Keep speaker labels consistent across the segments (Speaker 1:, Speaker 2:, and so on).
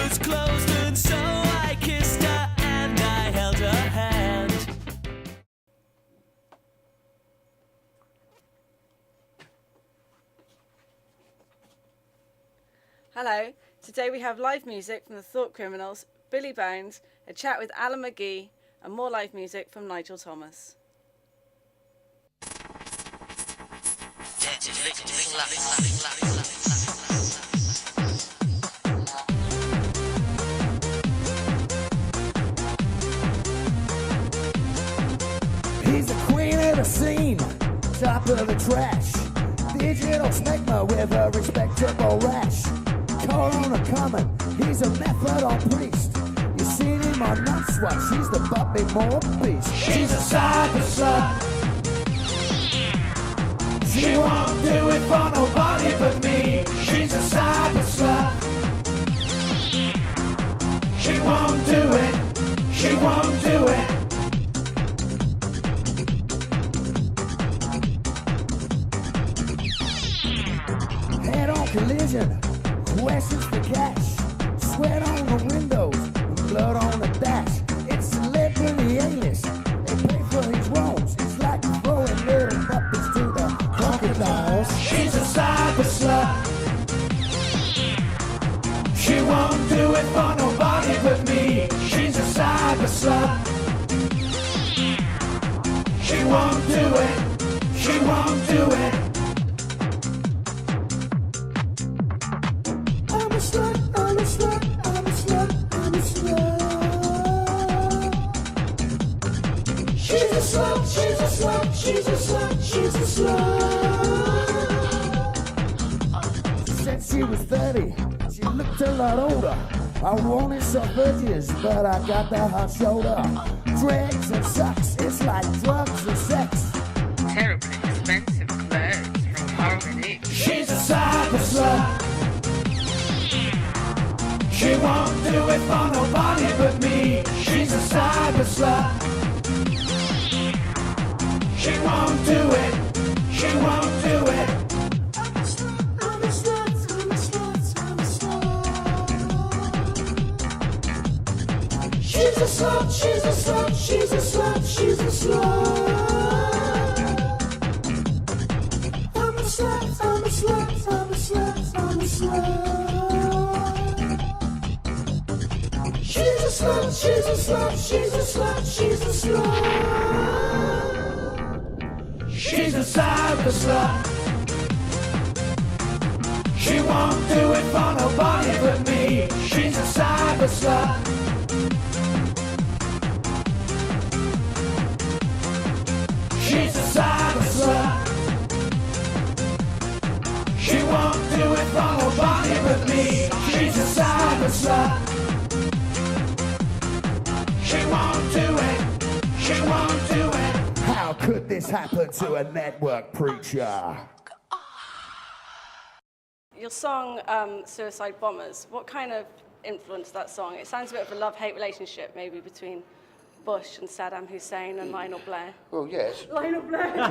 Speaker 1: was closed, and so I kissed her and I held her hand.
Speaker 2: Hello, today we have live music from the Thought Criminals, Billybones, a chat with Alan McGee, and more live music from Nigel Thomas.
Speaker 3: He's the queen of the scene, top of the trash. Digital smegma with a respectable rash. Corona coming, he's a methadone priest. You seen him on Night Swat, she's the Bobby Moore beast. She's a cyber slut. She won't do it for nobody but me. She's a cyber slut. She won't do it. She won't do it. Head-on collision, questions for cash, sweat on the windows, blood on the dash. It's celebrity A-list, they pay for his roles. It's like throwing little puppies to the crocodiles. She's a cyber slut. She won't do it for nobody but me. She's a cyber slut. She won't do it. She won't do it. I'm a slut, I'm a slut, I'm a slut, I'm a slut. She's a slut, she's a slut, she's a slut, she's a slut. She said she was 30, she looked a lot older. I wanted some virgins, but I got the hot shoulder. Dregs and sucks, it's like drugs and sex.
Speaker 4: Terribly expensive clothes from Harmony.
Speaker 3: She's a cyber slut. She won't do it for nobody but me. She's a cyber slut. She won't do it. She won't do it. I'm a slut, I'm a slut, I'm a slut. She's a slut, she's a slut, she's a slut, she's a slut. I'm a slut, I'm a slut, I'm a slut, I'm a slut. She's a slut, she's a slut, she's a slut, she's a slut. She's a cyber slut. She won't do it for nobody but me. She's a cyber slut. She's a cyber slut. She won't do it for nobody but me. She's a cyber slut. She won't do it. She won't do it. How could this happen to a network preacher?
Speaker 2: Your song, Suicide Bombers, what kind of influenced that song? It sounds a bit of a love-hate relationship, maybe, between Bush and Saddam Hussein and Lionel Blair.
Speaker 5: Well, yes.
Speaker 2: Lionel Blair!
Speaker 6: That's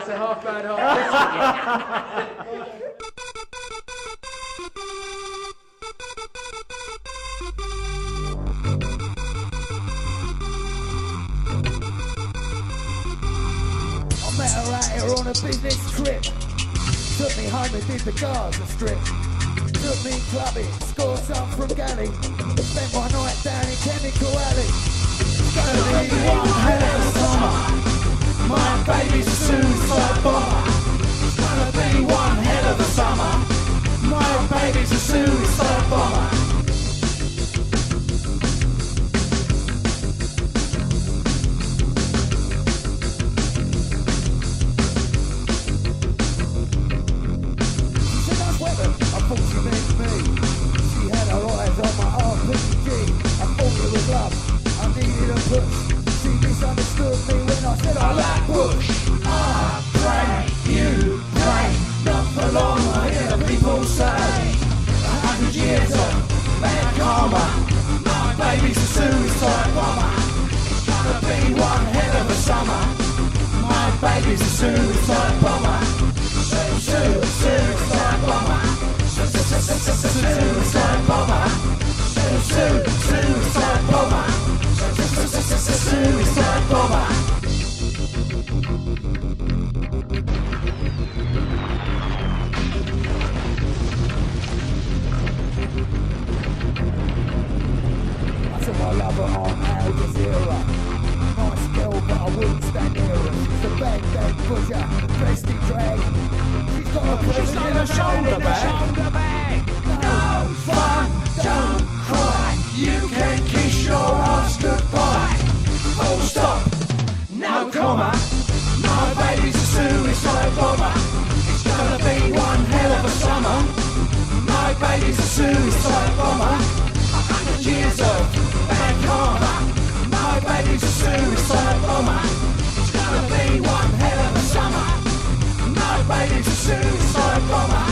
Speaker 6: a half bad, half
Speaker 3: I met her out here on a business trip. Took me home and did the Gaza Strip. Took me clubbing, scored some from Galley. Spent my night down in Chemical Alley. It's gonna be one hell of a summer. My baby's a suicide bomber. It's gonna be one hell of a summer. My baby's a suicide bomber. She misunderstood me when I said I like Bush. I pray, you pray, not for long. I hear the people say 100 years of bad karma. My baby's a suicide bomber. It's gonna be one hell of a summer. My baby's a suicide bomber. Suicide bomber. shoulder bag. No fun, don't cry. You can kiss your ass goodbye. Full stop, no comma. My baby's a suicide bomber. It's gonna be one hell of a summer. My baby's a suicide bomber. 100 years of bad karma. My baby's a suicide bomber. It's gonna be one hell of a summer. My baby's a suicide bomber.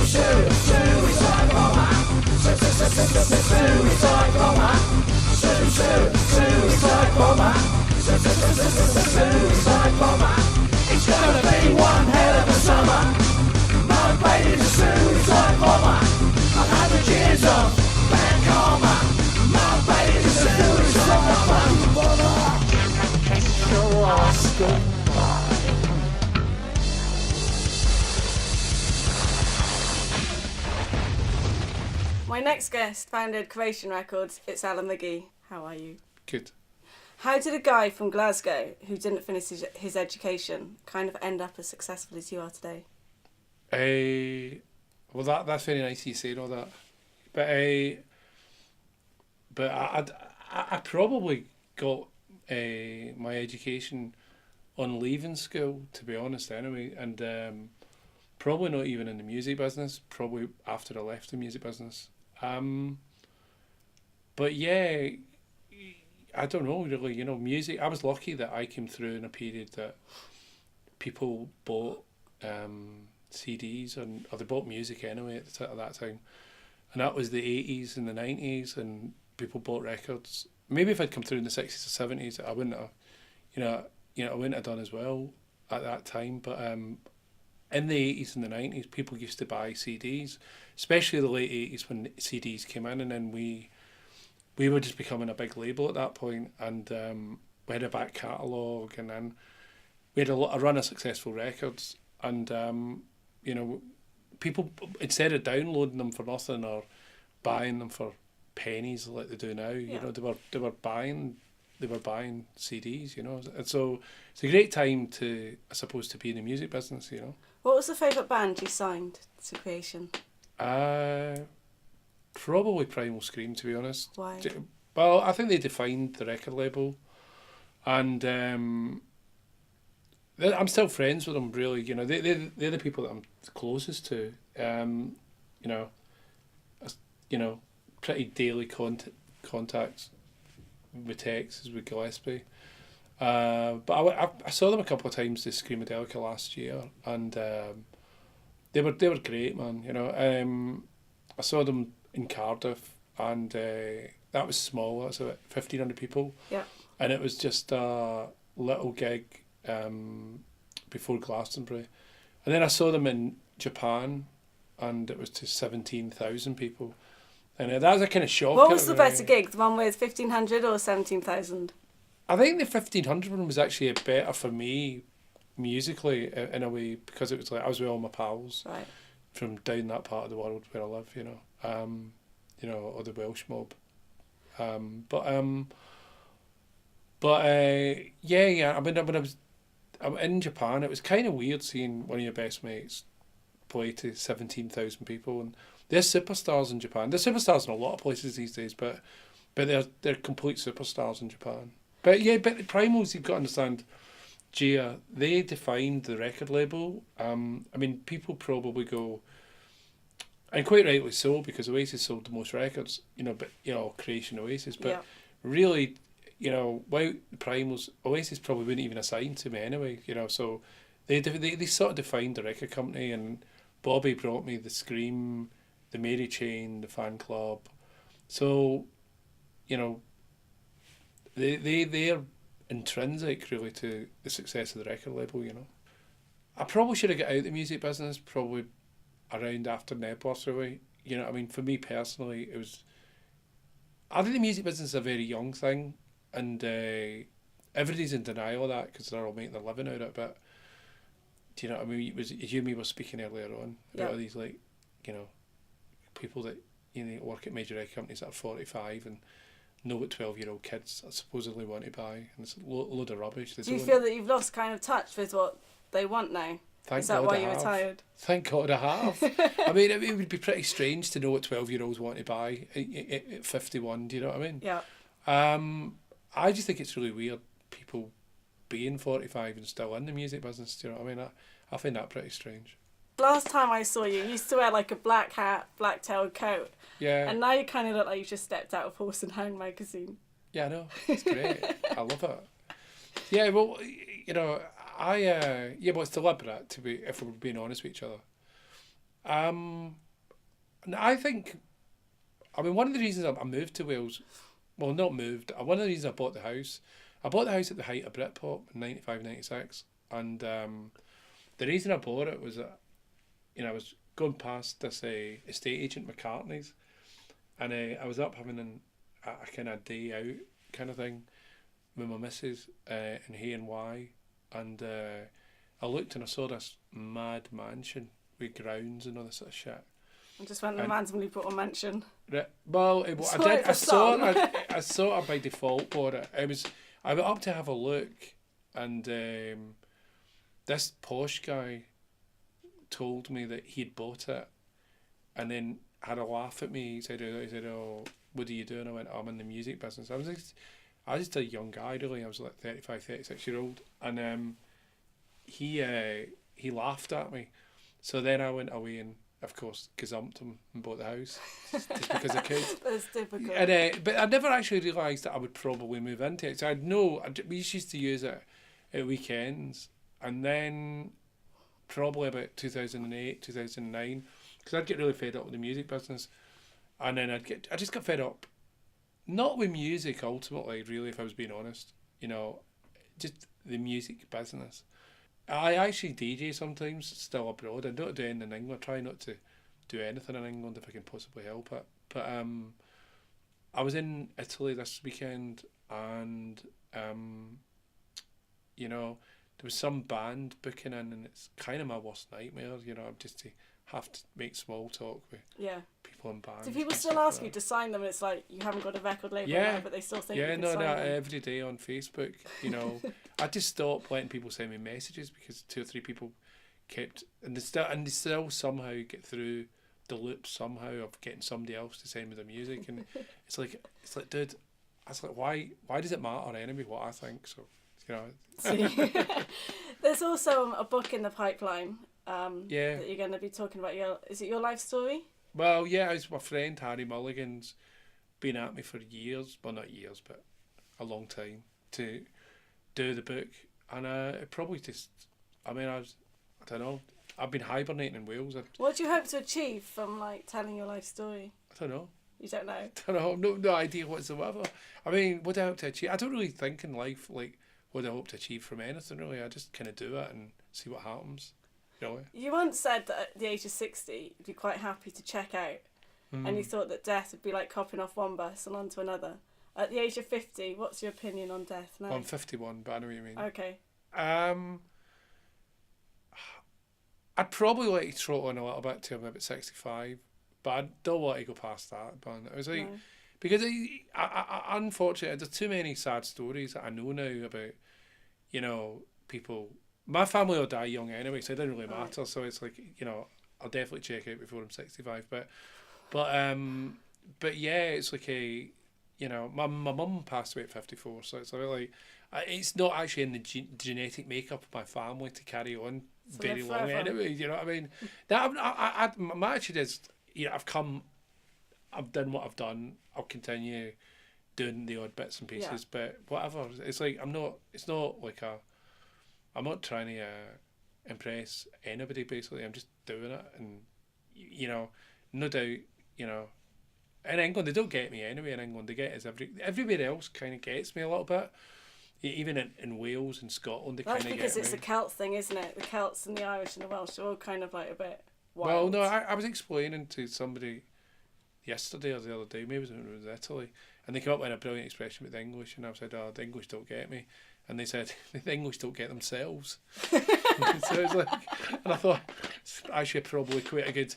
Speaker 3: Suicide bomber. Suicide bomber. Suicide bomber. Suicide bomber. It's gonna be one hell of a summer. My baby's a suicide bomber. 100 years of bad karma. My baby's a suicide bomber. Your ass goodbye.
Speaker 2: My next guest founded Creation Records. It's Alan McGee. How are you?
Speaker 5: Good.
Speaker 2: How did a guy from Glasgow who didn't finish his education kind of end up as successful as you are today?
Speaker 5: Well, that's very nice you saying all that, but I probably got my education on leaving school, to be honest, anyway, and probably not even in the music business. Probably after I left the music business. But yeah, I don't know really. You know, music. I was lucky that I came through in a period that people bought CDs or they bought music anyway at that time, and that was the 80s and the 90s, and people bought records. Maybe if I'd come through in the 60s or 70s, I wouldn't have, I wouldn't have done as well at that time. But in the 80s and the 90s, people used to buy CDs, especially the late 80s when CDs came in, and then we were just becoming a big label at that point, and we had a back catalogue, and then we had a run of successful records, and people, instead of downloading them for nothing or buying them for pennies like they do now, they were buying CDs, and so it's a great time to, I suppose, to be in the music business,
Speaker 2: What was the favourite band you signed to Creation?
Speaker 5: Probably Primal Scream, to be honest.
Speaker 2: Why?
Speaker 5: Well, I think they defined the record label, and I'm still friends with them. Really, they're the people that I'm closest to. Pretty daily contacts with texts with Gillespie. But I saw them a couple of times to Screamadelica last year, and they were great, man. I saw them in Cardiff, and that was small. That was about 1,500 people.
Speaker 2: Yeah.
Speaker 5: And it was just a little gig before Glastonbury, and then I saw them in Japan, and it was to 17,000 people, and that was a kind of shock.
Speaker 2: What was the better gig, the one with 1,500 or 17,000?
Speaker 5: I think the 1,500 one was actually better for me musically in a way, because it was like I was with all my pals from down that part of the world where I live, or the Welsh mob. But I mean, when I was in Japan, it was kind of weird seeing one of your best mates play to 17,000 people, and they're superstars in Japan. They're superstars in a lot of places these days, but they're complete superstars in Japan. But the Primals, you've got to understand, Gia, they defined the record label. I mean, people probably go, and quite rightly so, because Oasis sold the most records, Creation Oasis. But really, without the Primals, Oasis probably wouldn't even assign to me anyway, so they sort of defined the record company, and Bobby brought me the Scream, the Mary Chain, the Fan Club. So, they're intrinsic really to the success of the record label, I probably should have got out of the music business probably around after Nebworth, really. I mean, for me personally, I think the music business is a very young thing, and everybody's in denial of that because they're all making their living out of it. But do you know what I mean? It was you and me were speaking earlier on about all these people that work at major record companies that are 45 and know what 12-year-old kids supposedly want to buy, and it's a load of rubbish.
Speaker 2: Do you feel that you've lost kind of touch with what they want now?
Speaker 5: Thank
Speaker 2: Is that
Speaker 5: God
Speaker 2: why
Speaker 5: I
Speaker 2: you
Speaker 5: have.
Speaker 2: retired?
Speaker 5: Thank God I have. I mean, it would be pretty strange to know what 12-year-olds want to buy at 51. Do you know what I mean?
Speaker 2: Yeah.
Speaker 5: I just think it's really weird people being 45 and still in the music business. Do you know what I mean? I find that pretty strange.
Speaker 2: Last time I saw you, you used to wear like a black hat, black tailed coat.
Speaker 5: Yeah.
Speaker 2: And now you kind of look like you just stepped out of Horse and Hound magazine.
Speaker 5: Yeah, I know. It's great. I love it. Yeah, well, you know, well, it's deliberate, if we're being honest with each other. And I think, one of the reasons I moved to Wales, well, not moved, one of the reasons I bought the house at the height of Britpop in 95, 96. And the reason I bought it was that, I was going past this estate agent, McCartney's, and I was up having a kind of day out kind of thing with my missus in Hay&Y, and I looked and I saw this mad mansion with grounds and all this sort of shit.
Speaker 2: I just went and randomly put on mention.
Speaker 5: Well,
Speaker 2: Saw it for
Speaker 5: I saw
Speaker 2: some.
Speaker 5: I saw it by default for it. I went up to have a look, and this posh guy told me that he'd bought it, and then had a laugh at me. He said, "Oh, what do you do?" And I went, "I'm in the music business." I was just a young guy, really. I was like 35, 36-year-old, and he laughed at me. So then I went away and, of course, gazumped him and bought the house just because I could.
Speaker 2: That's typical.
Speaker 5: And but I never actually realised that I would probably move into it. So we used to use it at weekends, and then probably about 2008, 2009, because I'd get really fed up with the music business, and then I just got fed up, not with music ultimately, really, if I was being honest, just the music business. I actually DJ sometimes, still abroad. I don't do anything in England. I try not to do anything in England if I can possibly help it. But I was in Italy this weekend, and there was some band booking in, and it's kind of my worst nightmare. Just to have to make small talk with people in bands.
Speaker 2: Do people
Speaker 5: and
Speaker 2: still
Speaker 5: stuff
Speaker 2: ask
Speaker 5: like
Speaker 2: you to sign them? And it's like you haven't got a record label
Speaker 5: Yeah.
Speaker 2: now, but they still think
Speaker 5: Yeah,
Speaker 2: you can
Speaker 5: no,
Speaker 2: sign them.
Speaker 5: every day on Facebook, I just stopped letting people send me messages because 2 or 3 people kept, and they still somehow get through the loop somehow of getting somebody else to send me their music, and it's like, dude, why does it matter anyway what I think? So,
Speaker 2: There's also a book in the pipeline
Speaker 5: Yeah.
Speaker 2: that you're going to be talking about. Is it your life story?
Speaker 5: Well, yeah, it's my friend Harry Mulligan's been at me for years, well, not years, but a long time, to do the book, and it probably just, I don't know, I've been hibernating in Wales.
Speaker 2: What do you hope to achieve from telling your life story?
Speaker 5: I don't know.
Speaker 2: You don't know.
Speaker 5: I don't know, no idea whatsoever. What I hope to achieve, I don't really think in life what I hope to achieve from anything really. I just kind of do it and see what happens.
Speaker 2: You once said that at the age of 60 you'd be quite happy to check out, and you thought that death would be like hopping off one bus and onto another. At the age of 50, what's your opinion on death now?
Speaker 5: Well, I'm 51, but I know what you mean.
Speaker 2: Okay.
Speaker 5: I'd probably like to trot on a little bit till I'm about 65, but I don't want to go past that. But it was like,
Speaker 2: No.
Speaker 5: because I unfortunately, there's too many sad stories that I know now about, people. My family will die young anyway, so it doesn't really matter. So it's like, I'll definitely check out before I'm 65. But yeah, it's like my mum passed away at 54, so it's like it's not actually in the genetic makeup of my family to carry on
Speaker 2: So
Speaker 5: very
Speaker 2: live
Speaker 5: long
Speaker 2: forever.
Speaker 5: anyway. You know what I mean? That my attitude is, I've done what I've done. I'll continue doing the odd bits and pieces, but whatever. It's like I'm not trying to impress anybody. Basically, I'm just doing it, and no doubt, in England they don't get me anyway. In England they get us everywhere else kind of gets me a little bit. Even in Wales and Scotland, they kind
Speaker 2: That's
Speaker 5: of get me.
Speaker 2: because it's a Celt thing, isn't it? The Celts and the Irish and the Welsh are all kind of like a bit
Speaker 5: Well,
Speaker 2: wild.
Speaker 5: no, I was explaining to somebody yesterday or the other day, maybe it was Italy, and they came up with a brilliant expression with the English, and I said, "Oh, the English don't get me," and they said, "The English don't get themselves." So it's like, and I thought, it's actually probably quite a good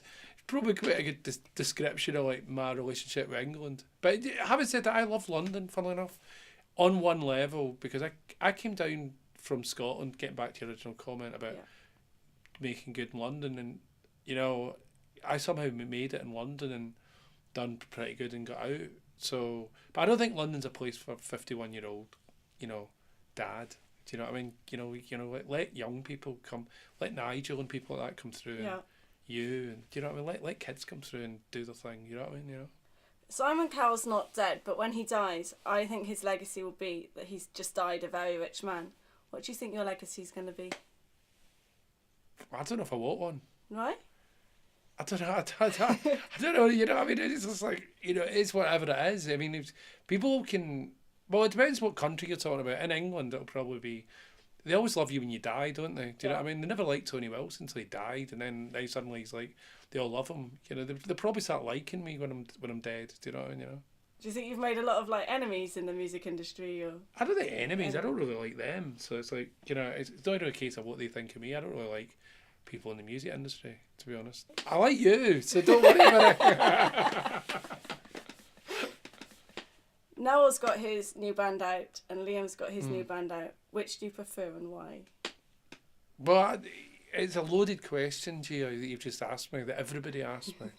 Speaker 5: description of my relationship with England. But having said that, I love London, funnily enough, on one level, because I came down from Scotland, getting back to your original comment about making good in London, and you know, I somehow made it in London and done pretty good and got out. So, but I don't think London's a place for 51-year-old, you know, dad. Do you know what I mean? Let young people come, let Nigel and people like that come through.
Speaker 2: Yeah.
Speaker 5: And you and do you know what I mean? Let kids come through and do their thing. You know what I mean? You know.
Speaker 2: Simon Cowell's not dead, but when he dies, I think his legacy will be that he's just died a very rich man. What do you think your legacy's going to be?
Speaker 5: I don't know if I want one.
Speaker 2: Right?
Speaker 5: I don't know. I don't know. You know, I mean, it's just like, you know, it's whatever it is. I mean, if people can. Well, it depends what country you're talking about. In England, it'll probably be. They always love you when you die, don't they? Do you know what I mean? They never liked Tony Wilson until he died, and then now suddenly he's like, they all love him. You know, they probably start liking me when I'm dead. Do you know what I mean? You know.
Speaker 2: Do you think you've made a lot of like enemies in the music industry, or?
Speaker 5: I don't think enemies. I don't really like them. So it's like, you know, it's not even a case of what they think of me. I don't really like people in the music industry, to be honest. I like you, so don't worry about it.
Speaker 2: Noel's got his new band out, and Liam's got his new band out. Which do you prefer and why?
Speaker 5: Well, it's a loaded question, Gio, that you've just asked me, that everybody asked me.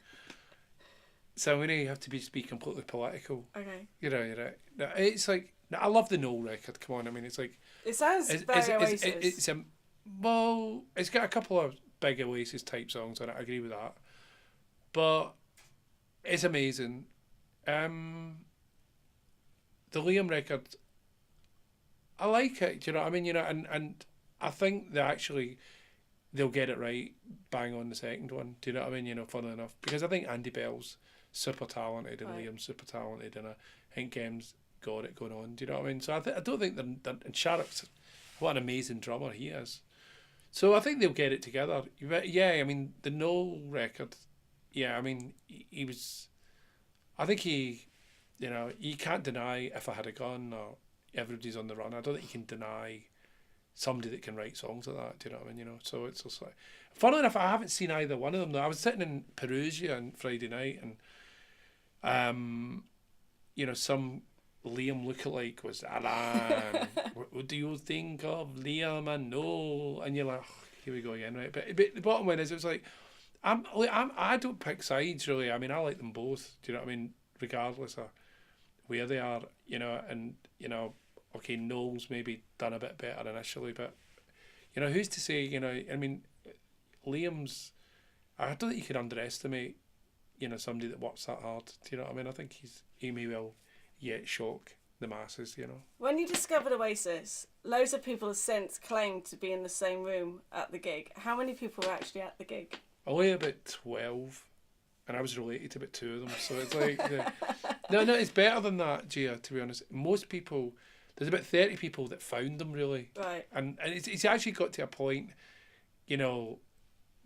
Speaker 5: So I'm going to have to be completely political.
Speaker 2: Okay.
Speaker 5: You know, you're right. No, it's like, I love the Noel record, come on. I mean, it's like...
Speaker 2: It sounds very Oasis.
Speaker 5: Well, it's got a couple of big Oasis type songs on it, I agree with that. But it's amazing. The Liam record, I like it, do you know what I mean? You know, and I think they'll get it right, bang on the second one, do you know what I mean? You know, funnily enough. Because I think Andy Bell's super talented and Liam's super talented, and I think Gem's got it going on, do you know what I mean? So I don't think they're and Sharrock's, what an amazing drummer he is. So I think they'll get it together. Yeah, I mean, the Noel record, yeah, I mean, he was, I think he, you know, you can't deny If I Had a Gun or Everybody's on the Run. I don't think you can deny somebody that can write songs like that, do you know what I mean? You know, so it's just like, funnily enough, I haven't seen either one of them though. I was sitting in Perugia on Friday night, and you know, some Liam lookalike was Alan. What do you think of Liam and Noel? And you're like, oh, here we go again, right? But the bottom line is, it was like, I don't pick sides really. I mean, I like them both. Do you know what I mean? Regardless of where they are, you know, and you know, okay, Noel's maybe done a bit better initially, but you know, who's to say? You know, I mean, Liam's. I don't think you can underestimate, you know, somebody that works that hard. Do you know what I mean? I think he may well yet shock the masses. You know.
Speaker 2: When you discovered Oasis, loads of people have since claimed to be in the same room at the gig. How many people were actually at the gig?
Speaker 5: Only about 12. And I was related to about 2 of them, so it's like, no, it's better than that, Gia. To be honest, most people, there's about 30 people that found them really,
Speaker 2: right?
Speaker 5: And it's actually got to a point, you know,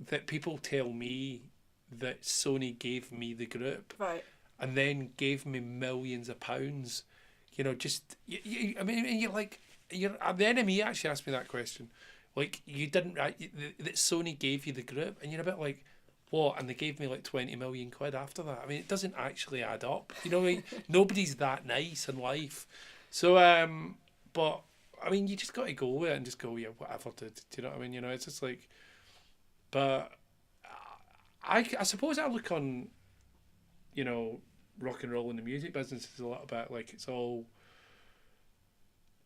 Speaker 5: that people tell me that Sony gave me the group,
Speaker 2: right,
Speaker 5: and then gave me millions of pounds, you know, just I mean, and you're like, the enemy actually asked me that question, like you didn't that Sony gave you the group, and you're a bit like. What? And they gave me like 20 million quid after that. I mean, it doesn't actually add up. You know, like, nobody's that nice in life. So, but I mean, you just got to go with it and just go, yeah, whatever. Do you know what I mean? You know, it's just like, but I suppose I look on, you know, rock and roll in the music business is a little bit like it's all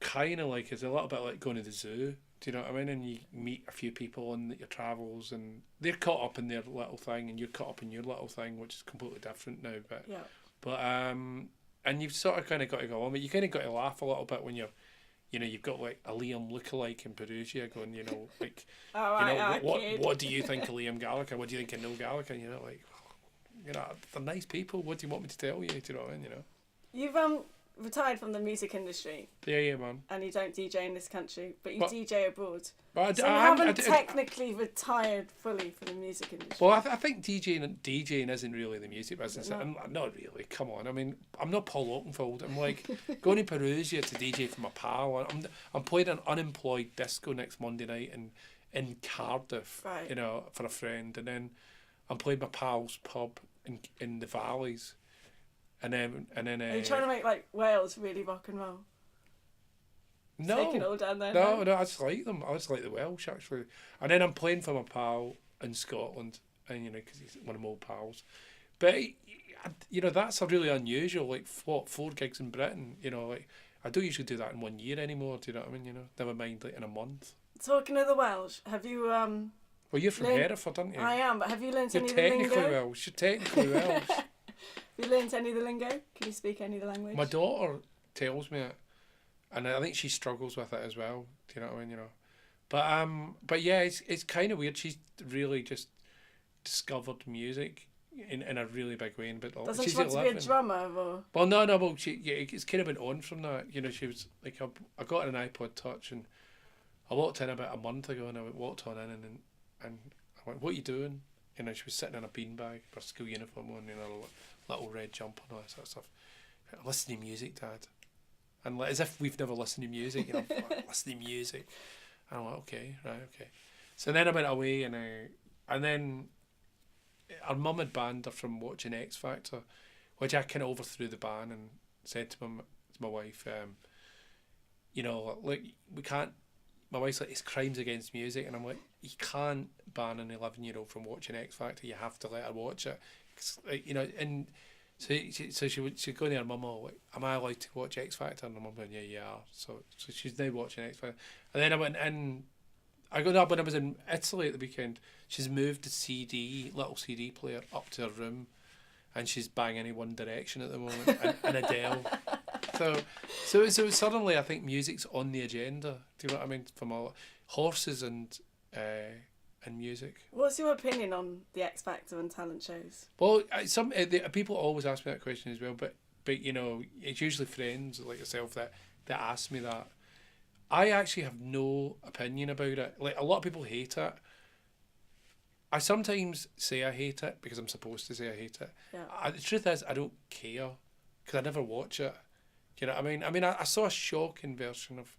Speaker 5: kind of like, it's a little bit like going to the zoo. Do you know what I mean? And you meet a few people on your travels, and they're caught up in their little thing, and you're caught up in your little thing, which is completely different now. But and you've sort of kind of got to go on, but you kind of got to laugh a little bit when you're, you know, you've got like a Liam lookalike in Perugia going, you know, like, what do you think of Liam Gallagher? What do you think of Noel Gallagher? You know, like, you know, they're nice people. What do you want me to tell you? Do you know what I mean? You know.
Speaker 2: You've retired from the music industry.
Speaker 5: Yeah, man.
Speaker 2: And you don't DJ in this country, but you DJ abroad.
Speaker 5: But
Speaker 2: so you haven't technically retired fully from the music industry.
Speaker 5: Well, I think DJing isn't really the music business. Not really. Come on. I mean, I'm not Paul Oakenfold. I'm like going to Perugia to DJ for my pal. I'm playing an unemployed disco next Monday night in Cardiff,
Speaker 2: right.
Speaker 5: You know, for a friend, and then I'm playing my pal's pub in the Valleys. And then
Speaker 2: are you trying to make like Wales really rock and roll?
Speaker 5: No,
Speaker 2: Taking it all down there.
Speaker 5: no, I just like them. I just like the Welsh actually. And then I'm playing for my pal in Scotland, and because he's one of my old pals. But that's a really unusual. Like 4 gigs in Britain. Like I don't usually do that in 1 year anymore. Do you know what I mean? Never mind like in a month.
Speaker 2: Talking of the Welsh, have you
Speaker 5: Well, you're from Hereford, aren't you?
Speaker 2: I am, but have you learnt
Speaker 5: You're
Speaker 2: any of the lingo?
Speaker 5: technically Welsh. You're technically Welsh.
Speaker 2: Have you learnt any of the lingo? Can you speak any of the language?
Speaker 5: My daughter tells me it, and I think she struggles with it as well. Do you know what I mean? But yeah, it's kind of weird. She's really just discovered music in a really big way. But
Speaker 2: Doesn't
Speaker 5: she's
Speaker 2: she want to be a
Speaker 5: 11.
Speaker 2: drummer? Or?
Speaker 5: Well, no. Well, it's kind of been on from that. She was like, I got an iPod Touch, and I walked in about a month ago, and I walked on in, and I went, "What are you doing?" She was sitting in a beanbag, her school uniform on, a little red jumper and all that sort of stuff. Listening to music, Dad. And as if we've never listened to music, listening to music. And I'm like, okay. So then I went away, and then our mum had banned her from watching X Factor, which I kind of overthrew the ban and said to my wife, like we can't. My wife's like, it's crimes against music, and I'm like, you can't ban an 11-year-old from watching X Factor. You have to let her watch it, and. So she'd go to her mum, like, am I allowed to watch X Factor? And her mum went, yeah, you are. So she's now watching X Factor. And then I went in, when I was in Italy at the weekend, she's moved the little CD player up to her room, and she's banging in One Direction at the moment, and Adele. So suddenly I think music's on the agenda. Do you know what I mean? From all horses and music.
Speaker 2: What's your opinion on the X Factor and talent shows?
Speaker 5: Well, some people always ask me that question as well, but it's usually friends like yourself that ask me that. I actually have no opinion about it. Like, a lot of people hate it. I sometimes say I hate it because I'm supposed to say I hate it.
Speaker 2: Yeah.
Speaker 5: The truth is, I don't care because I never watch it. Do you know what I mean? I saw a shocking version of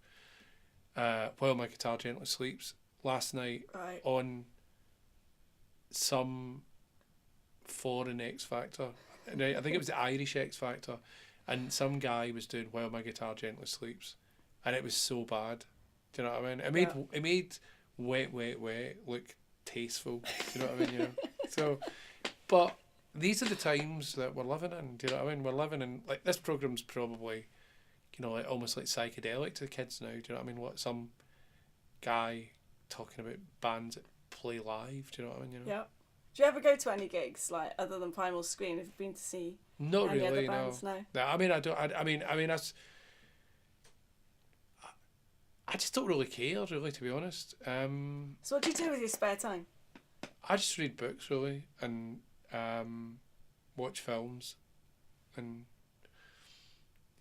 Speaker 5: While My Guitar Gently Sleeps last night on some foreign X Factor. And I think it was the Irish X Factor, and some guy was doing While My Guitar Gently Sleeps, and it was so bad. Do you know what I mean? It made Wet look tasteful. Do you know what I mean? So, but these are the times that we're living in. Do you know what I mean? We're living in, like, this program's probably, like almost like psychedelic to the kids now. Do you know what I mean? What some guy talking about bands that play live. Do you know what I mean?
Speaker 2: Yeah. Do you ever go to any gigs, like, other than Primal Scream? Have you been to see
Speaker 5: Not
Speaker 2: any
Speaker 5: really,
Speaker 2: other bands?
Speaker 5: no.
Speaker 2: No.
Speaker 5: I mean, I don't. I mean, that's. I just don't really care, really, to be honest.
Speaker 2: So what do you do with your spare time?
Speaker 5: I just read books, really, and watch films, and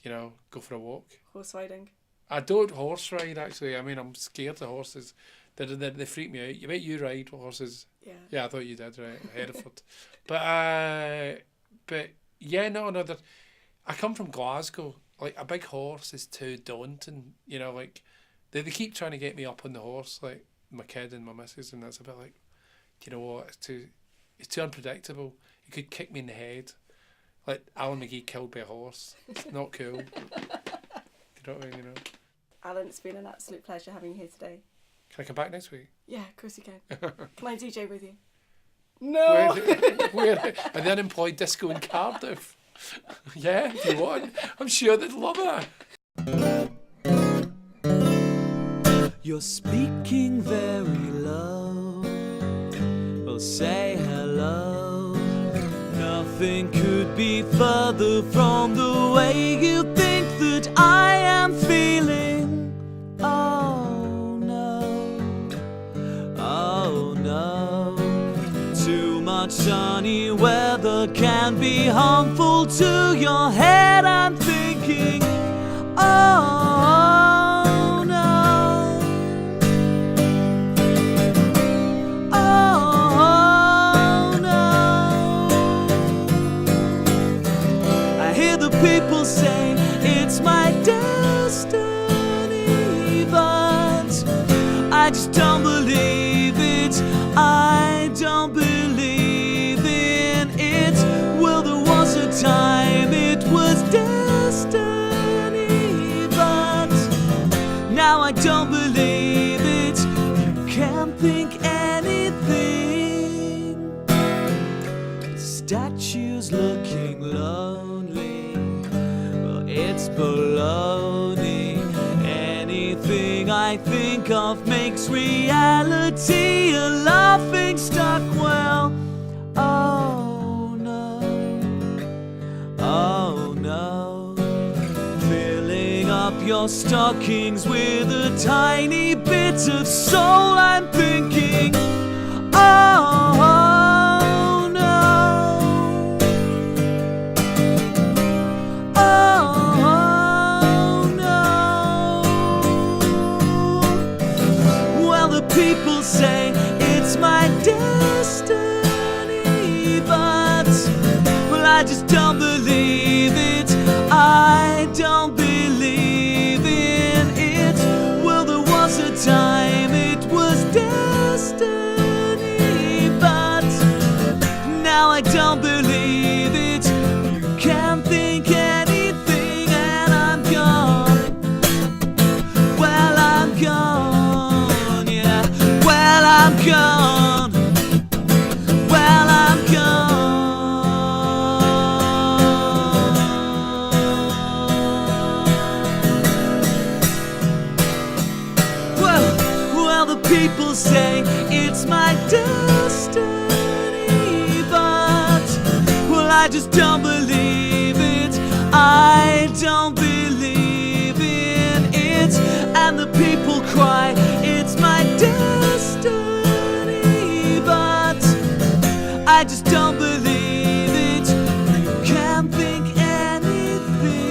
Speaker 5: go for a walk.
Speaker 2: Horse riding?
Speaker 5: I don't horse ride, actually. I mean, I'm scared of horses. They freak me out. You bet you ride horses.
Speaker 2: Yeah.
Speaker 5: Yeah, I thought you did, right? Hereford. But yeah, no. I come from Glasgow. Like, a big horse is too daunting. Like, they keep trying to get me up on the horse, like my kid and my missus, and that's a bit like, do you know what? It's too unpredictable. It could kick me in the head, like Alan McGee killed by a horse. It's not cool. You know what I mean?
Speaker 2: Alan, it's been an absolute pleasure having you here today.
Speaker 5: Can I come back next week?
Speaker 2: Yeah, of course you can. Can I DJ with you? No!
Speaker 5: We're an unemployed disco in Cardiff. Yeah, if you want. I'm sure they'd love it.
Speaker 1: You're speaking very low. Well, say hello. Nothing could be further from the way you think that I am feeling. Oh no, oh no. Too much sunny weather can be harmful to your head. I'm thinking, oh no, oh no. I hear the people say it's my destiny, but I just don't believe it. I don't believe in it. Well, there was a time it was destiny, but statues looking lonely. Well, it's baloney. Anything I think of makes reality a laughing stock. Well, oh no, oh no. Filling up your stockings with a tiny bit of soul. I'm thinking, oh no, oh no. Well, the people say it's my destiny, but well, I just don't believe it. I don't believe in it. Well, there was a time it was destiny, but now I don't believe it. You can't think anything and I'm gone. Well, I'm gone, yeah. Well, I'm gone. Well, I'm gone. Well, the people say it's my destiny, but well, I just don't believe it. I don't believe in it. And the people cry, it's my destiny, but I just don't believe it. You can't think anything.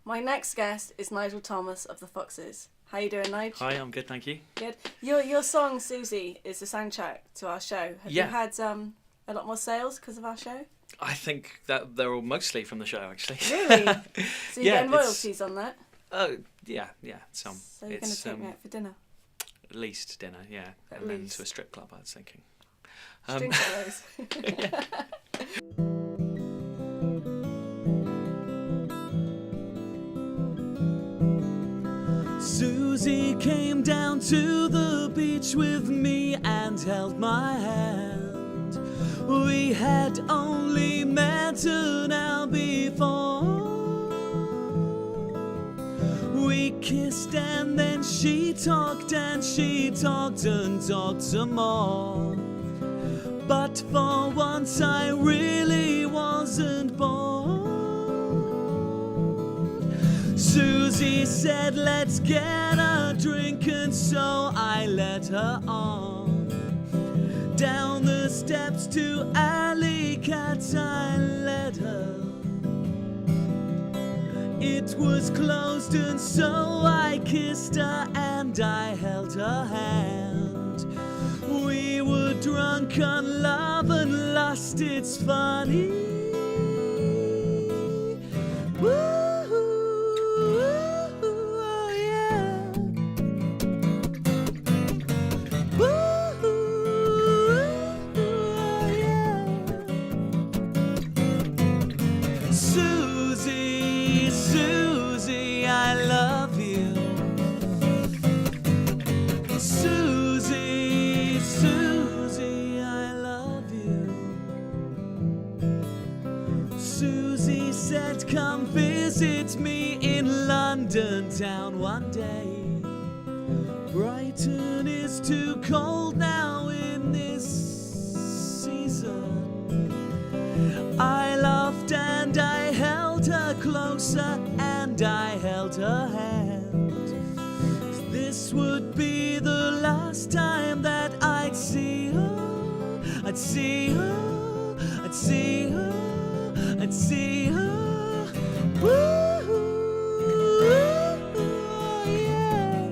Speaker 2: My next guest is Nigel Thomas of the Foxes. How you doing, Nigel?
Speaker 7: Hi, I'm good, thank you.
Speaker 2: Good. Your song Susie is the soundtrack to our show. Have
Speaker 7: Yeah.
Speaker 2: you had a lot more sales because of our show?
Speaker 7: I think that they're all mostly from the show, actually.
Speaker 2: Really? So you're
Speaker 7: Yeah,
Speaker 2: getting
Speaker 7: it's-
Speaker 2: royalties on that?
Speaker 7: Yeah, some.
Speaker 2: So you're going to take me out for dinner?
Speaker 7: At least dinner, yeah.
Speaker 2: At
Speaker 7: and then
Speaker 2: least.
Speaker 7: to a strip club, I was thinking.
Speaker 2: Drink at those.
Speaker 1: Susie came down to the beach with me and held my hand. We had only met an hour before. We kissed and then she talked and she talked and talked some more. But for once I really wasn't bored. Susie said, let's get a drink, and so I led her on. Down the steps to Alley Cat I led her. It was closed and so I kissed her and I held her hand. We were drunk on love and lust, it's funny. Woo! Susie, Susie, I love you. Susie, Susie, I love you. Susie said, come visit me in London town one day. Brighton is too cold now in this season. I laughed and I held her closer and I held her hand. This would be the last time that I'd see her. I'd see her, I'd see her, I'd see her. Woo, yeah.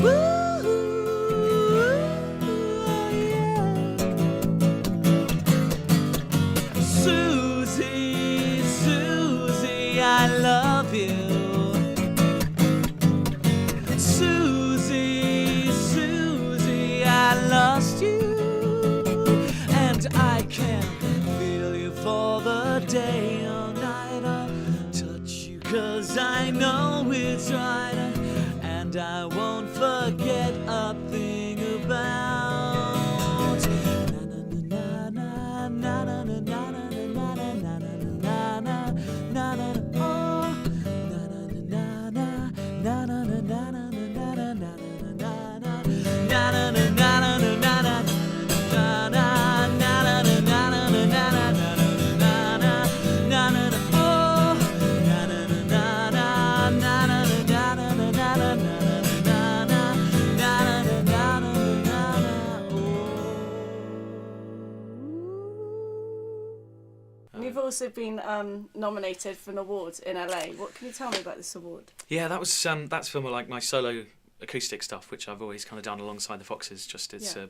Speaker 1: Woo, yeah. Susie, Susie, I love you. Susie, Susie, I love
Speaker 2: also been nominated for an award in LA. What can you tell me about this award?
Speaker 7: Yeah, that was that's for like my solo acoustic stuff, which I've always kind of done alongside the Foxes. Just it's a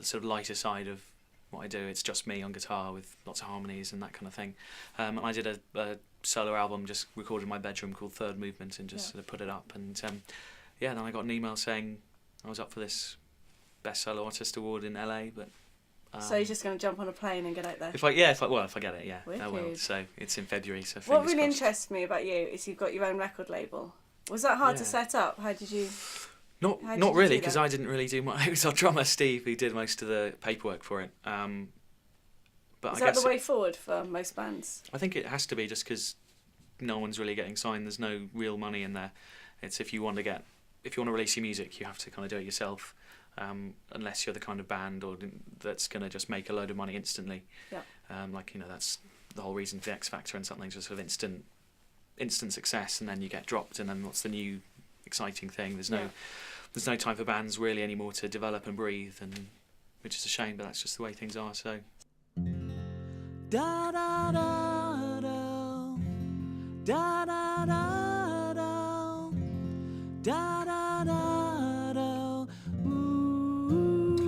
Speaker 7: sort of lighter side of what I do. It's just me on guitar with lots of harmonies and that kind of thing. And I did a solo album, just recorded in my bedroom, called Third Movement, and just sort of put it up. And then I got an email saying I was up for this Best Solo Artist Award in LA, but.
Speaker 2: So you're just going to jump on a plane and get out there?
Speaker 7: If I get it, yeah, I will.
Speaker 2: Wicked.
Speaker 7: So it's in February. So
Speaker 2: what
Speaker 7: fingers
Speaker 2: really
Speaker 7: crossed.
Speaker 2: interests me about you is you've got your own record label. Was that hard to set up? How did you?
Speaker 7: Not
Speaker 2: How did you
Speaker 7: really,
Speaker 2: do
Speaker 7: because
Speaker 2: that?
Speaker 7: I didn't really do much. It was our drummer Steve who did most of the paperwork for it. But
Speaker 2: Is
Speaker 7: I
Speaker 2: that
Speaker 7: guess
Speaker 2: the way forward for most bands?
Speaker 7: I think it has to be, just because no one's really getting signed. There's no real money in there. It's if you want to release your music, you have to kind of do it yourself. Unless you're the kind of band that's going to just make a load of money instantly. Yeah. That's the whole reason for the X Factor and something, just sort of instant success, and then you get dropped, and then what's the new exciting thing? There's no time for bands really anymore to develop and breathe, and which is a shame, but that's just the way things are. So.
Speaker 1: Da da da da, da da da da, da da da da. Ooh,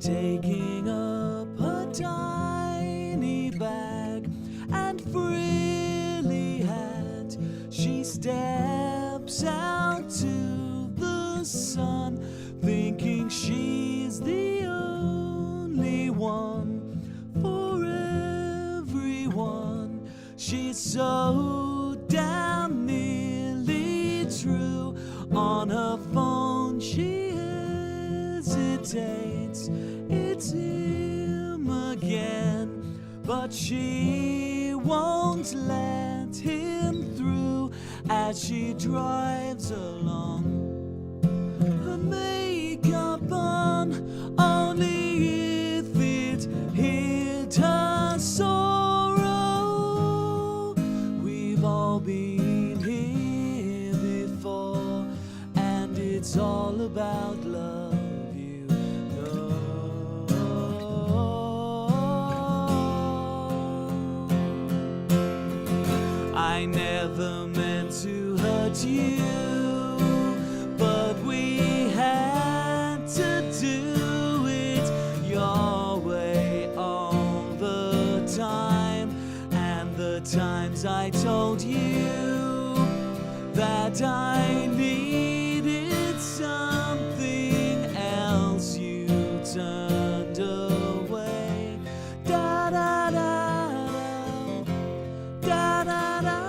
Speaker 1: taking up a tiny bag and frilly hat, she steps out to the sun, thinking she's the only one for everyone. She's so damn nearly true. On her phone she hesitates, it's him again, but she won't let him through as she drives along. Her makeup on, only if it hid her sorrow. We've all been here before, and it's all about love, you know. I never meant to hurt you, but we had to do it your way all the time. And the times I told you that I needed something else, you turned away. Da da da da, da da da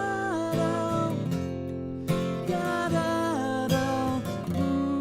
Speaker 1: da, da da da. Ooh,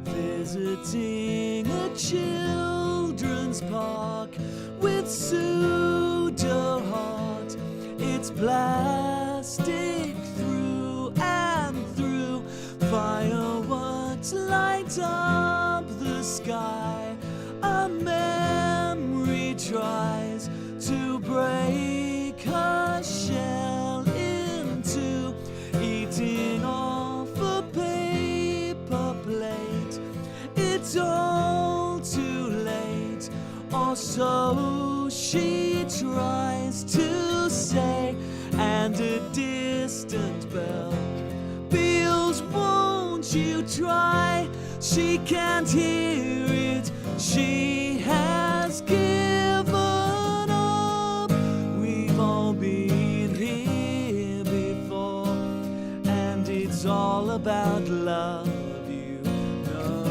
Speaker 1: visiting a children's park with pseudo heart. It's plastic through and through. Fireworks light up the sky. A memory tries to break her shell in two, eating off a paper plate. It's all too late, or so she tries to say, and a distant bell peals, won't you try? She can't hear it, she has given up. We've all been here before, and it's all about love, you know.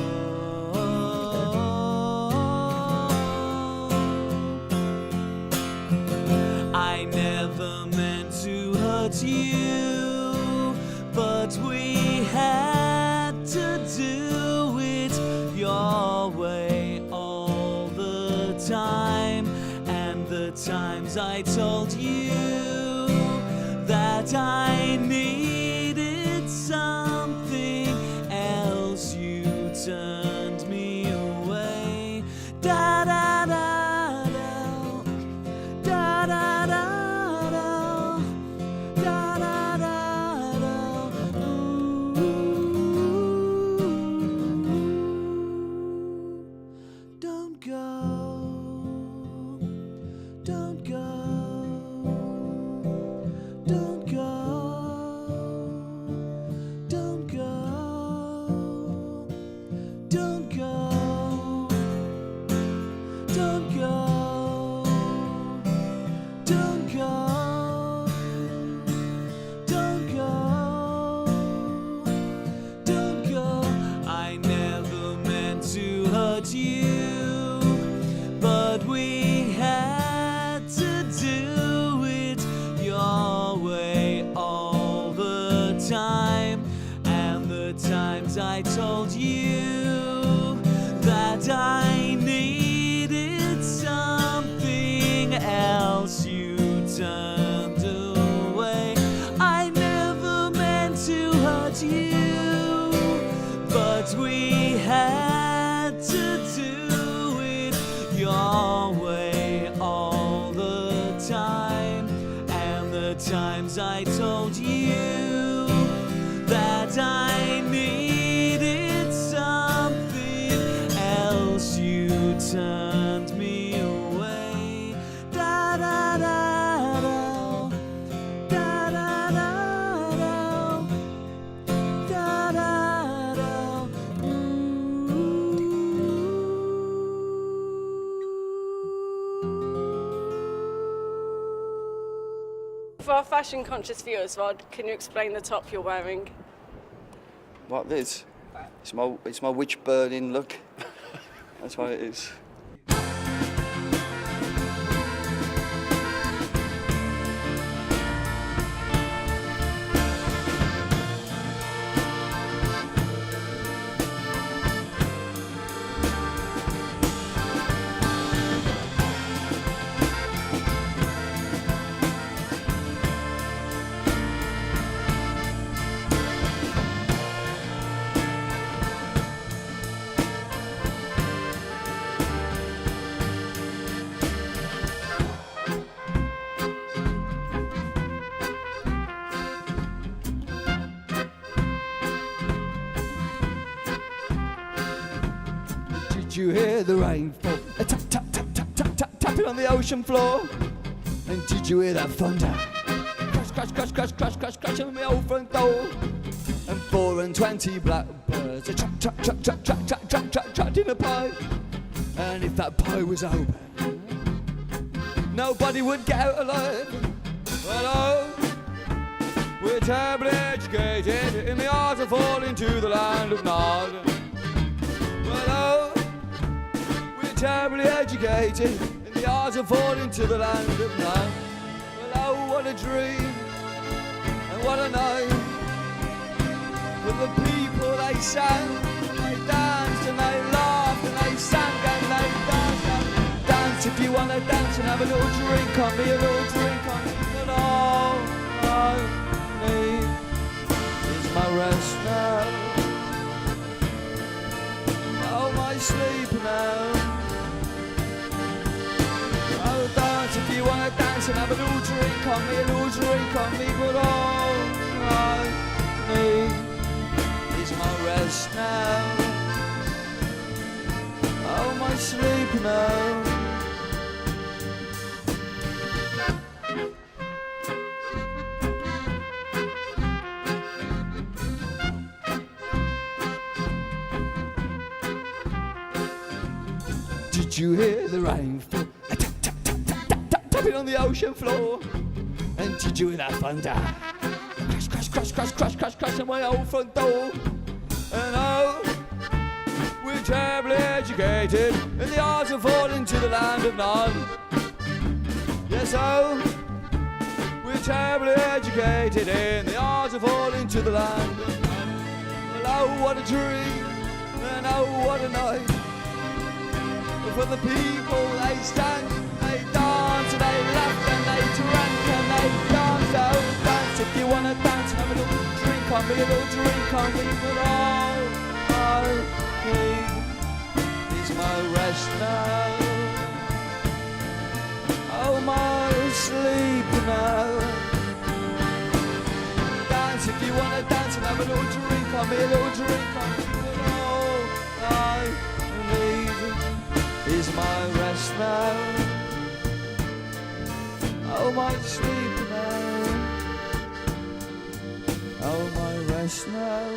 Speaker 1: I never meant to hurt you, but we had to do it your way all the time. And the times I told you that I needed something else, you turned me away. Da da da da, da da da da, da da da da. Ooh. I told you that I needed something else, you turned away. I never meant to hurt you, but we had to do it your way all the time. And the times I told you that I needed something else, you turned me away. Da da da da, da da da da, da da da.
Speaker 2: For our fashion conscious viewers, Rod, can you explain the top you're wearing?
Speaker 8: What this? It's my witch burning look. That's what it is.
Speaker 3: Did you hear the rain fall? A tap, tap, tap, tap, tap, tap, tapping on the ocean floor. And did you hear that thunder? Crash, crash, crash, crash, crash, crash, crash on my old front door. And 4 and 20 blackbirds a trap, trap, trap, trap, trap, trap, trap, trap, trapped in a pie. And if that pie was open, nobody would get out alive. Well, oh, we're terribly educated in the art of falling to the land of Nod. Well, oh, we're terribly educated in the art of falling to the land of Nod. Well, oh, what a dream and what a night. For the people, they sang, they danced and they laughed and they sang and they danced and dance if you want to dance and have a little drink on me, a little drink on me. But all I need is my rest now. Oh, my sleep now. Oh, dance if you want to dance and have a little drink on me, a little drink on me. But all I need is my rest now. Oh, my sleep now. Did you hear the rain fall? A tap, tap, tap, tap, tap, tap, tapping on the ocean floor. And did you hear that thunder? Crash, crash, crash, crash, crash, crash, crash on my old front door. And oh, we're terribly educated in the art of falling to the land of Nod. Yes, oh, we're terribly educated in the art of falling to the land of Nod. Well, oh, what a dream, and oh, what a night. For the people, they sang, they danced, and they laughed, and they drank, and they danced. Oh, dance if you want to dance, and have a little drink on me, a little drink on me. But all I need is my rest now. Oh, my sleep now. Dance if you want to dance, and have a little drink on me, a little drink on me. But all I need is my rest now. Oh, my sleep now. Oh, my rest now.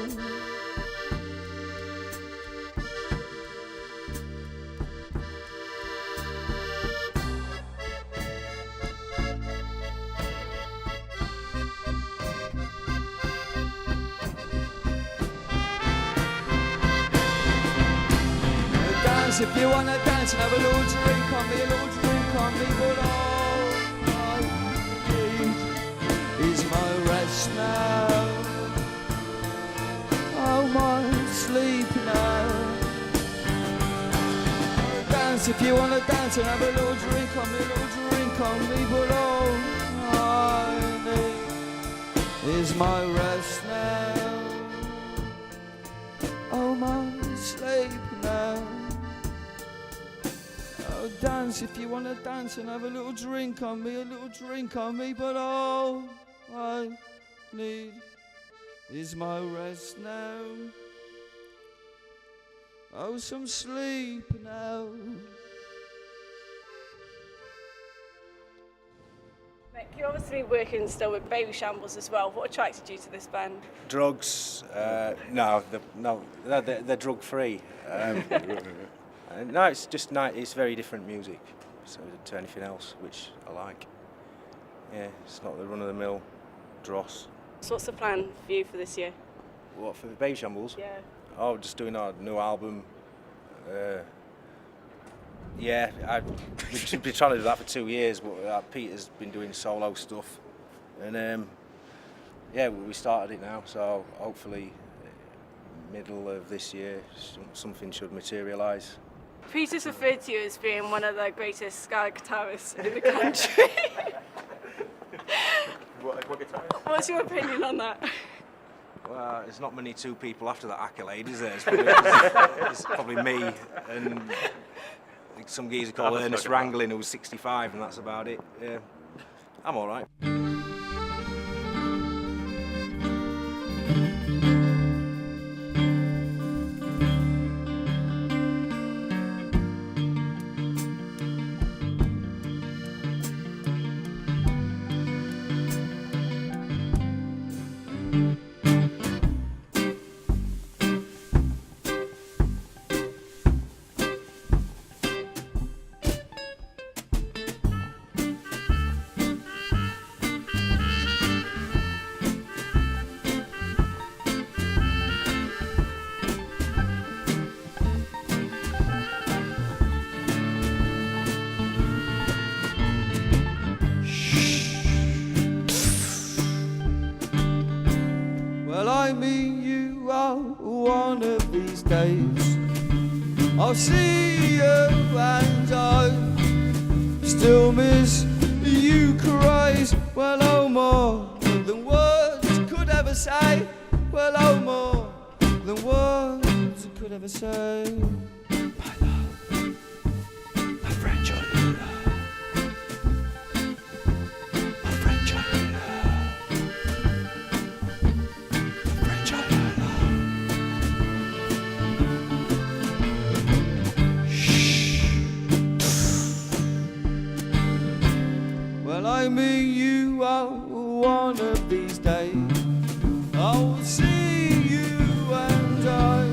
Speaker 3: Dance if you wanna dance and have a little drink on me, a little drink on me. But all I need is my rest now. Oh, my sleep. dance if you wanna dance and have a little drink on me, a little drink on me, but all I need is my rest now. Oh, my sleep now. Oh, dance if you wanna dance and have a little drink on me, a little drink on me, but all I need is my rest now. Oh, some sleep now.
Speaker 2: Mick, you're obviously working still with Baby Shambles as well. What attracted you to this band?
Speaker 9: Drugs? No, they're drug free. No, it's just it's very different music to anything else, which I like. Yeah, it's not the run of the mill dross.
Speaker 2: So what's the plan for you for this year?
Speaker 9: What, for the Baby Shambles?
Speaker 2: Yeah.
Speaker 9: Oh, just doing our new album. Yeah, we've been trying to do that for 2 years, but Peter's been doing solo stuff, and yeah, we started it now. So hopefully, middle of this year, something should materialise.
Speaker 2: Peter's referred to you as being one of the greatest ska guitarists in the country.
Speaker 9: What guitar?
Speaker 2: What's your opinion on that?
Speaker 9: Well, there's not many two people after that accolade, is there? It's probably me and some geezer called Ernest Wrangling who's 65, and that's about it. Yeah, I'm all right. I'll see you and I still miss you cries. Well, oh, more than words could ever say. Well, oh, more than words could ever say. My love, my friend, your love, my friend, your love, my friend, your love. I mean you are one of these days. I will see you and I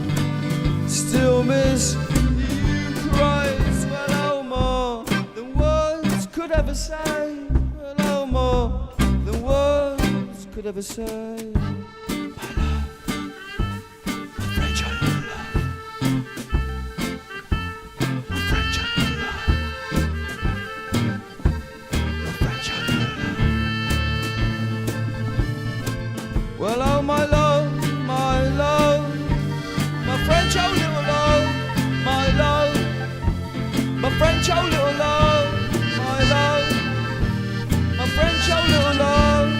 Speaker 9: still miss you cries. Well, oh, more than words could ever say. Well, oh, more than words could ever say. My love, my friend, your love, my friend, your love. Well, oh, my love, my French old little love, my love, my French old little love, my love, my French old little love.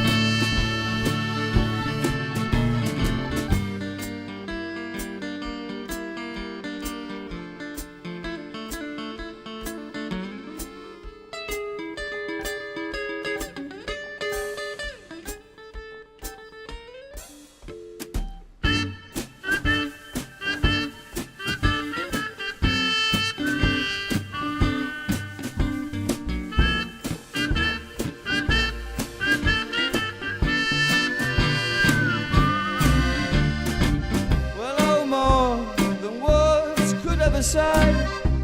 Speaker 9: Say,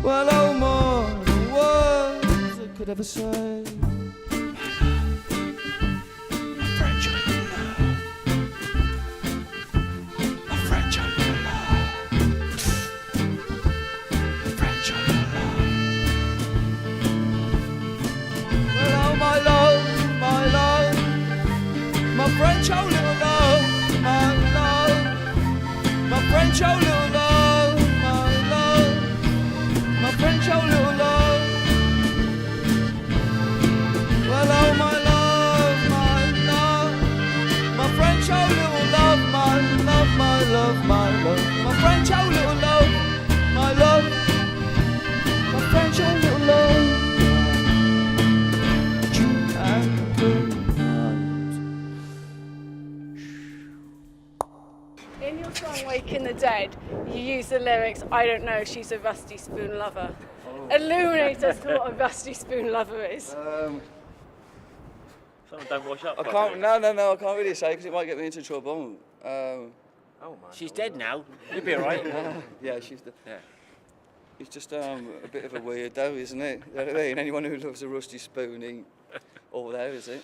Speaker 9: well, oh, more than words I could ever say. My friend, your love, my friend, your love, my friend, your love. Well, oh, my love, my French old little love, my French old little love. French old little love. my love, my love, my French old little love, my love, my French old little love. You and good night.
Speaker 2: In your song Waking the Dead, you use the lyrics, I don't know, she's a rusty spoon lover. Illuminate us to what a rusty spoon lover is.
Speaker 10: Someone don't wash up.
Speaker 8: I can't. No, I can't really say because it might get me into trouble.
Speaker 10: Oh man. She's dead now. You'll be alright.
Speaker 8: Yeah, she's the.
Speaker 10: Yeah.
Speaker 8: He's just a bit of a weirdo, isn't it? You know what I mean? Anyone who loves a rusty spoon ain't all there, is it?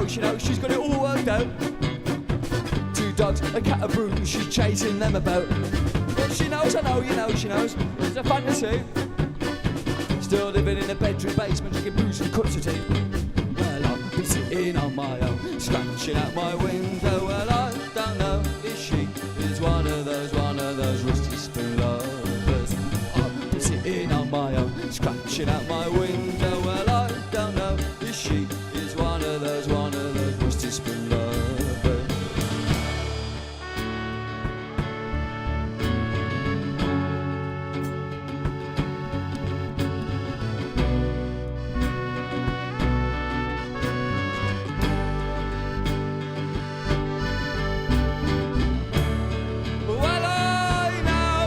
Speaker 9: She knows she's got it all worked out. 2 dogs, a cat, a broom, she's chasing them about. But she knows, I know, she knows, it's a fantasy. Still living in a bedroom basement, drinking booze and cups of tea. Well, I'll be sitting on my own, scratching out my window. Well, I don't know if she is one of those rusty spoon lovers. I'll be sitting on my own, scratching out my window. Well, I don't know if she is one of those rusty spoon lovers. Well, I know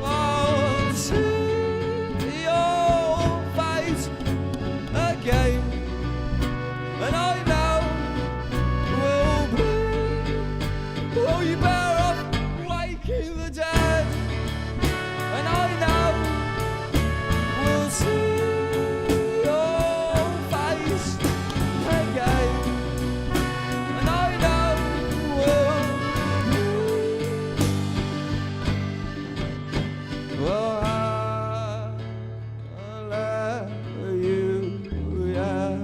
Speaker 9: I'll see your face again. And I know we'll be, oh, you better off waking the dead. And I know we'll see your face again. And I know we'll be, well, I'll let you, yeah.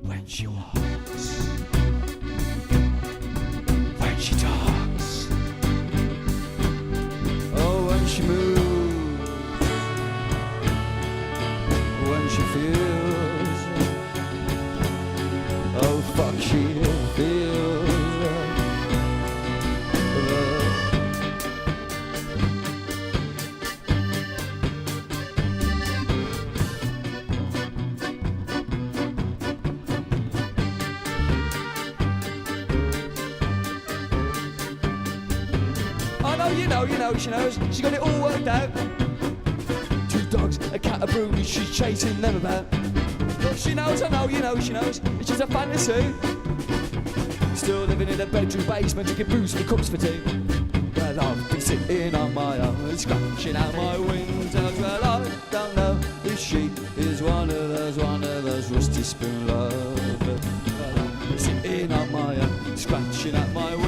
Speaker 9: When she walks, when she talks, oh, when she moves, when she feels, oh, fuck, she feels. She knows, she got it all worked out. 2 dogs, a cat, a broom, she's chasing them about. But she knows, I know, she knows, it's just a fantasy. Still living in a bedroom basement, drinking booze and cups for tea. Well, I've been sitting on my own, scratching out my windows. Well, I don't know if she is one of those rusty spoon lovers. Well, I've been sitting on my own, scratching out my windows.